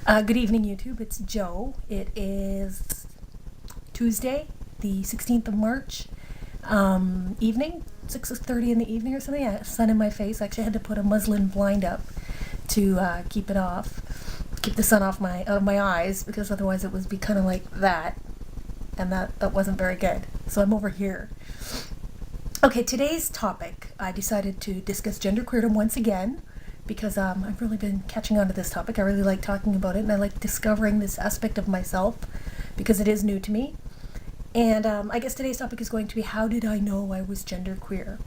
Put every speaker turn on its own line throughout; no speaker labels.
Good evening, YouTube. It's Joe. It is Tuesday, the 16th of March, evening, 6:30 in the evening or something. Yeah, sun in my face. I actually had to put a muslin blind up to keep it off, keep the sun out of my eyes, because otherwise it would be kind of like that, and that wasn't very good. So I'm over here. Okay, today's topic, I decided to discuss genderqueerdom once again, because I've really been catching on to this topic. I really like talking about it, and I like discovering this aspect of myself, because it is new to me. And I guess today's topic is going to be, how did I know I was genderqueer?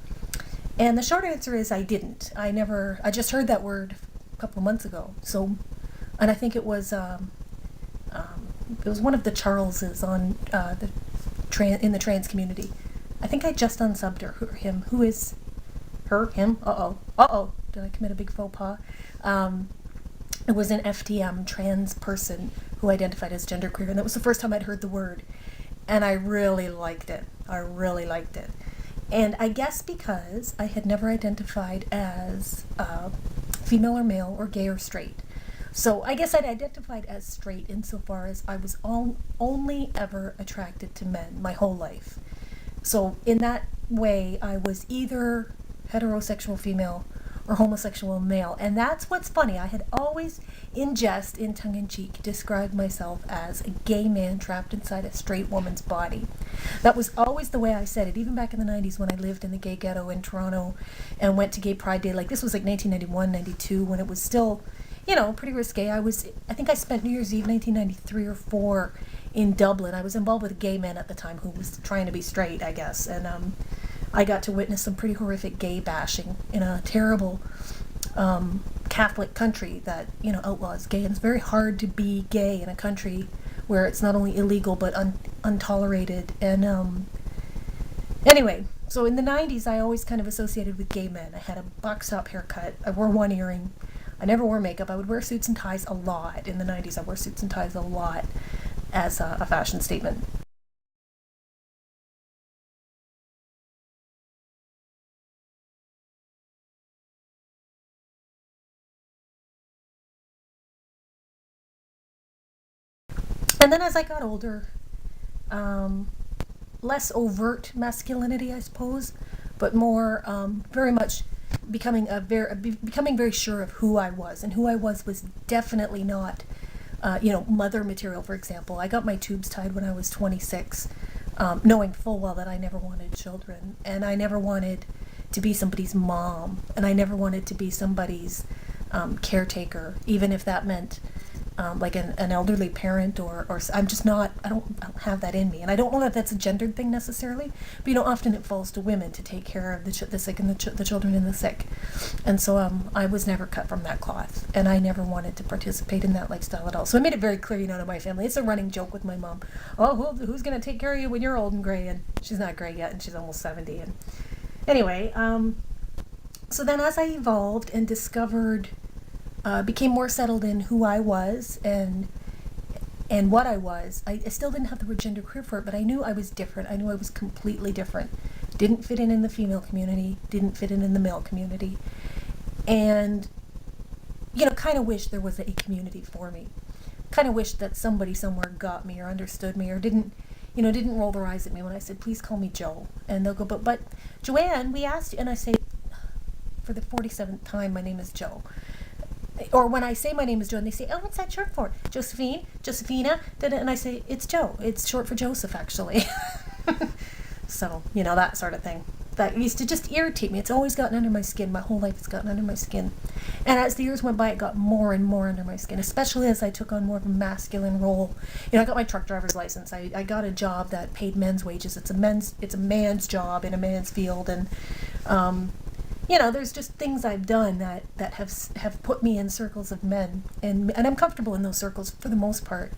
And the short answer is I didn't. I just heard that word a couple of months ago. So, and I think it was one of the Charleses on in the trans community. I think I just unsubbed her, him. Who is her, him? Uh-oh. Did I commit a big faux pas? It was an FTM trans person who identified as genderqueer, and that was the first time I'd heard the word, and I really liked it. And I guess because I had never identified as female or male or gay or straight. So I guess I'd identified as straight insofar as I was only ever attracted to men my whole life. So in that way, I was either heterosexual female or homosexual male. And that's what's funny. I had always, in jest, in tongue-in-cheek, described myself as a gay man trapped inside a straight woman's body. That was always the way I said it, even back in the 90s when I lived in the gay ghetto in Toronto and went to Gay Pride Day. Like, this was like 1991, 92, when it was still, pretty risque. I think I spent New Year's Eve 1993 or 4 in Dublin. I was involved with a gay man at the time who was trying to be straight, I guess. And I got to witness some pretty horrific gay bashing in a terrible Catholic country that, outlaws gay. And it's very hard to be gay in a country where it's not only illegal but untolerated. And anyway, so in the 90s, I always kind of associated with gay men. I had a box top haircut. I wore one earring. I never wore makeup. I would wear suits and ties a lot. In the 90s, I wore suits and ties a lot as a fashion statement. And then as I got older, less overt masculinity, I suppose, but more very much becoming very sure of who I was, and who I was definitely not, mother material. For example, I got my tubes tied when I was 26, knowing full well that I never wanted children, and I never wanted to be somebody's mom, and I never wanted to be somebody's caretaker, even if that meant like an elderly parent, or I'm just not, I don't have that in me. And I don't know that that's a gendered thing necessarily, but often it falls to women to take care of the sick and the children and the sick. And so I was never cut from that cloth, and I never wanted to participate in that lifestyle at all. So I made it very clear, to my family. It's a running joke with my mom. Oh, who's going to take care of you when you're old and gray? And she's not gray yet, and she's almost 70. And anyway, so then as I evolved and discovered, became more settled in who I was and what I was. I still didn't have the word genderqueer for it, but I knew I was different. I knew I was completely different. Didn't fit in the female community, didn't fit in the male community. And, kind of wish there was a community for me. Kind of wish that somebody somewhere got me or understood me, or didn't roll their eyes at me when I said, please call me Joe. And they'll go, but Joanne, we asked you. And I say, for the 47th time, my name is Joe. Or when I say my name is Joe, and they say, oh, what's that short for? Josephine? Josephina? And I say, it's Joe. It's short for Joseph, actually. So, that sort of thing. That used to just irritate me. It's always gotten under my skin. My whole life it's gotten under my skin. And as the years went by, it got more and more under my skin, especially as I took on more of a masculine role. I got my truck driver's license. I got a job that paid men's wages. It's a man's job in a man's field. And, there's just things I've done that have put me in circles of men, and I'm comfortable in those circles for the most part,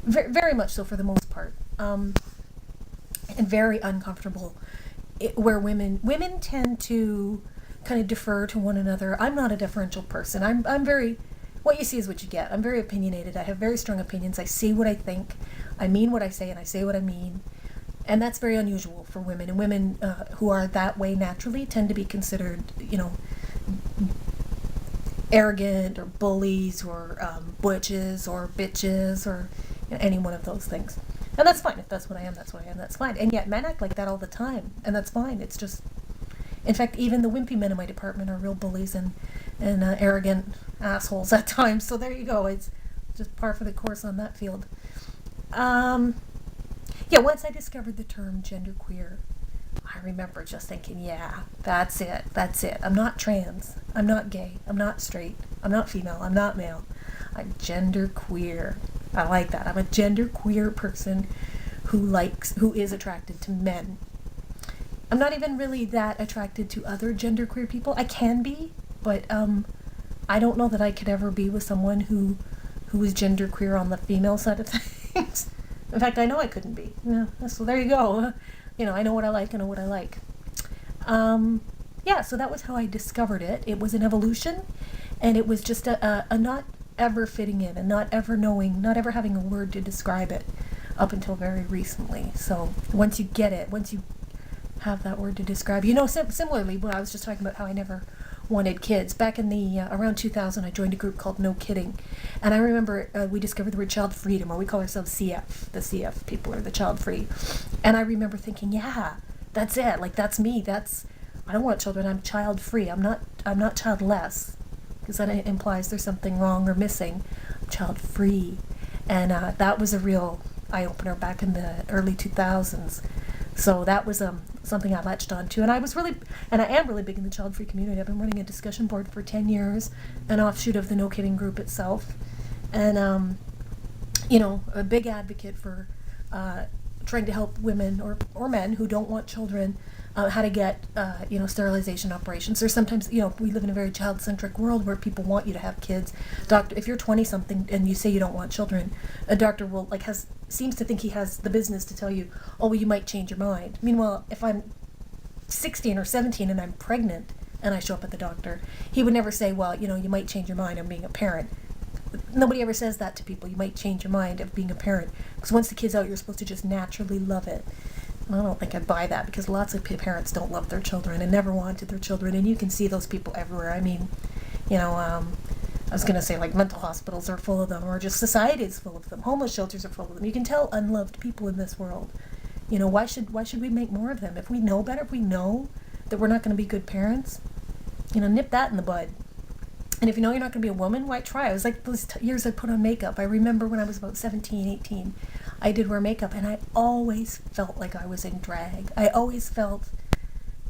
very much so for the most part, and very uncomfortable where women tend to kind of defer to one another. I'm not a deferential person. I'm very, what you see is what you get. I'm very opinionated. I have very strong opinions. I say what I think. I mean what I say, and I say what I mean. And that's very unusual for women. And women who are that way naturally tend to be considered, arrogant or bullies or butches or bitches or any one of those things. And that's fine. If that's what I am, that's what I am. That's fine. And yet men act like that all the time. And that's fine. It's just, in fact, even the wimpy men in my department are real bullies and arrogant assholes at times. So there you go. It's just par for the course on that field. Yeah, once I discovered the term genderqueer, I remember just thinking, yeah, that's it. I'm not trans. I'm not gay. I'm not straight. I'm not female. I'm not male. I'm genderqueer. I like that. I'm a genderqueer person who is attracted to men. I'm not even really that attracted to other genderqueer people. I can be, but I don't know that I could ever be with someone who is genderqueer on the female side of things. In fact, I know I couldn't be. Yeah, so there you go. I know what I like. Yeah, so that was how I discovered it. It was an evolution, and it was just a not ever fitting in and not ever knowing, not ever having a word to describe it up until very recently. So once you get it, once you have that word to describe, similarly, when I was just talking about how I never wanted kids. Back in the around 2000, I joined a group called No Kidding, and I remember we discovered the word child freedom, or we call ourselves CF. The CF people are the child free, and I remember thinking, yeah, that's it. Like that's me. I don't want children. I'm child free. I'm not childless, because that implies there's something wrong or missing. I'm child free, and that was a real eye opener back in the early 2000s. So that was something I latched on to, and I am really big in the child-free community. I've been running a discussion board for 10 years, an offshoot of the No Kidding group itself, and a big advocate for trying to help women or men who don't want children how to get sterilization operations. There's sometimes we live in a very child-centric world where people want you to have kids. Doctor, if you're 20-something and you say you don't want children, a doctor will seems to think he has the business to tell you, oh, well, you might change your mind. Meanwhile, if I'm 16 or 17 and I'm pregnant and I show up at the doctor, he would never say, well, you might change your mind. I'm being a parent. Nobody ever says that to people. You might change your mind of being a parent, because once the kid's out, you're supposed to just naturally love it. And I don't think I'd buy that, because lots of parents don't love their children and never wanted their children, and you can see those people everywhere. I mean, I was going to say, like, mental hospitals are full of them, or just society is full of them. Homeless shelters are full of them. You can tell unloved people in this world. Why should we make more of them? If we know better, if we know that we're not going to be good parents, nip that in the bud. And if you know you're not going to be a woman, why try? It was like those years I put on makeup. I remember when I was about 17, 18, I did wear makeup, and I always felt like I was in drag. I always felt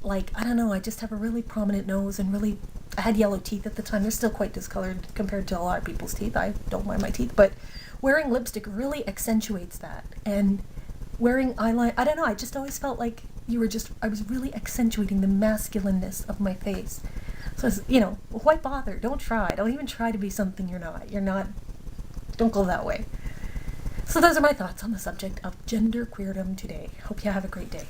like, I don't know, I just have a really prominent nose and I had yellow teeth at the time. They're still quite discolored compared to a lot of people's teeth. I don't mind my teeth, but wearing lipstick really accentuates that. And wearing eyeliner, I don't know, I just always felt like I was really accentuating the masculineness of my face. So, why bother? Don't try. Don't even try to be something you're not. Don't go that way. So those are my thoughts on the subject of genderqueerdom today. Hope you have a great day.